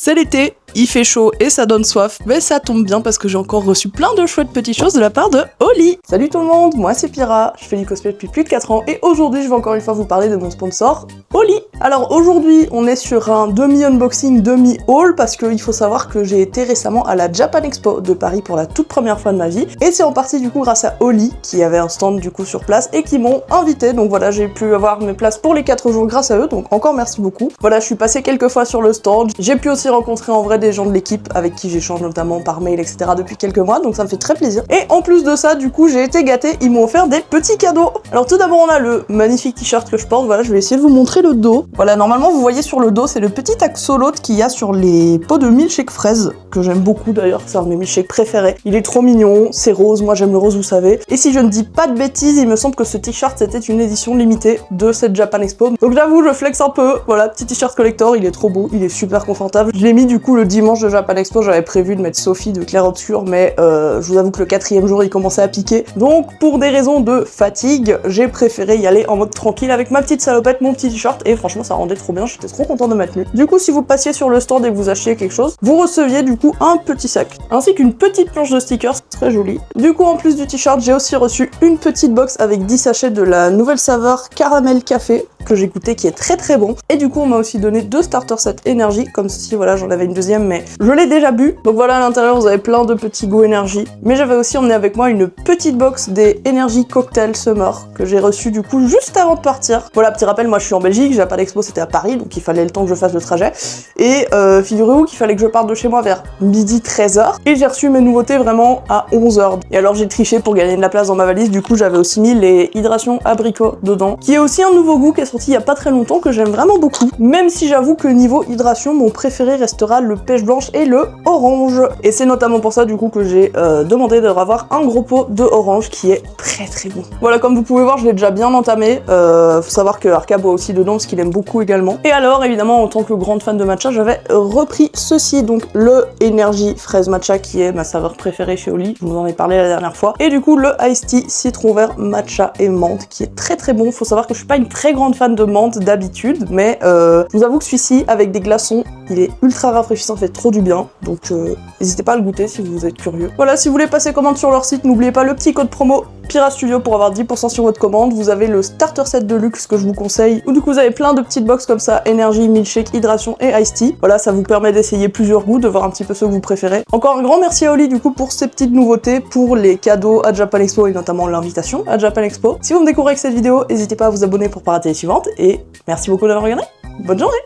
C'est l'été, il fait chaud et ça donne soif, mais ça tombe bien parce que j'ai encore reçu plein de chouettes petites choses de la part de Oli. Salut tout le monde, moi c'est Pyrrha, je fais du cosplay depuis plus de 4 ans et aujourd'hui je vais encore une fois vous parler de mon sponsor, Oli. Alors aujourd'hui on est sur un demi-unboxing, demi-haul parce qu'il faut savoir que j'ai été récemment à la Japan Expo de Paris pour la toute première fois de ma vie et c'est en partie du coup grâce à Oli qui avait un stand du coup sur place et qui m'ont invité, donc voilà j'ai pu avoir mes places pour les 4 jours grâce à eux, donc encore merci beaucoup. Voilà, je suis passée quelques fois sur le stand, j'ai pu aussi rencontrer en vrai des gens de l'équipe avec qui j'échange notamment par mail etc depuis quelques mois, donc ça me fait très plaisir. Et en plus de ça du coup j'ai été gâtée, ils m'ont offert des petits cadeaux. Alors tout d'abord on a le magnifique t-shirt que je porte, voilà je vais essayer de vous montrer le dos. Voilà, normalement vous voyez sur le dos c'est le petit axolotl qu'il y a sur les pots de milkshake fraise, que j'aime beaucoup d'ailleurs, c'est un de mes milkshakes préférés. Il est trop mignon, c'est rose, moi j'aime le rose vous savez. Et si je ne dis pas de bêtises, il me semble que ce t-shirt c'était une édition limitée de cette Japan Expo. Donc j'avoue je flex un peu, voilà petit t-shirt collector, il est trop beau, il est super confortable. Je l'ai mis du coup le dimanche de Japan Expo, j'avais prévu de mettre Sophie de Clair Obscur, mais je vous avoue que le 4e jour il commençait à piquer. Donc pour des raisons de fatigue, j'ai préféré y aller en mode tranquille avec ma petite salopette, mon petit t-shirt, et franchement ça rendait trop bien, j'étais trop contente de ma tenue. Du coup si vous passiez sur le stand et que vous achetiez quelque chose, vous receviez du coup un petit sac, ainsi qu'une petite planche de stickers, très jolie. Du coup en plus du t-shirt, j'ai aussi reçu une petite box avec 10 sachets de la nouvelle saveur caramel café, que j'ai goûté qui est très bon. Et du coup on m'a aussi donné 2 starter sets énergie, comme ceci, voilà j'en avais une deuxième mais je l'ai déjà bu. Donc voilà à l'intérieur vous avez plein de petits goûts énergie. Mais j'avais aussi emmené avec moi une petite box des Energy Cocktail Summer que j'ai reçu du coup juste avant de partir. Voilà petit rappel, moi je suis en Belgique, Japan Expo c'était à Paris donc il fallait le temps que je fasse le trajet. Et figurez-vous qu'il fallait que je parte de chez moi vers midi 13h et j'ai reçu mes nouveautés vraiment à 11h. Et alors j'ai triché pour gagner de la place dans ma valise, du coup j'avais aussi mis les hydrations abricot dedans, qui est aussi un nouveau goût qui est sorti il y a pas très longtemps que j'aime vraiment beaucoup, même si j'avoue que niveau hydration mon préféré restera le pêche blanche et le orange, et c'est notamment pour ça du coup que j'ai demandé de revoir un gros pot de orange qui est très bon. Voilà, comme vous pouvez voir je l'ai déjà bien entamé, faut savoir que Arca boit aussi dedans parce qu'il aime beaucoup également. Et alors évidemment en tant que grande fan de matcha j'avais repris ceci, donc le Energy fraise matcha qui est ma saveur préférée chez Oli, je vous en ai parlé la dernière fois, et du coup le Ice Tea citron vert matcha et menthe qui est très bon. Faut savoir que je suis pas une très grande fan de menthe d'habitude, mais je vous avoue que celui-ci avec des glaçons il est ultra rafraîchissant, fait trop du bien, donc n'hésitez pas à le goûter si vous êtes curieux. Voilà, si vous voulez passer commande sur leur site, n'oubliez pas le petit code promo Pyrrha Studio pour avoir 10% sur votre commande. Vous avez le starter set de luxe que je vous conseille, où du coup vous avez plein de petites box comme ça, énergie, milkshake, hydration et iced tea. Voilà, ça vous permet d'essayer plusieurs goûts, de voir un petit peu ceux que vous préférez. Encore un grand merci à Oli du coup pour ces petites nouveautés, pour les cadeaux à Japan Expo et notamment l'invitation à Japan Expo. Si vous me découvrez avec cette vidéo, n'hésitez pas à vous abonner pour pas rater les suivantes et merci beaucoup d'avoir regardé. Bonne journée!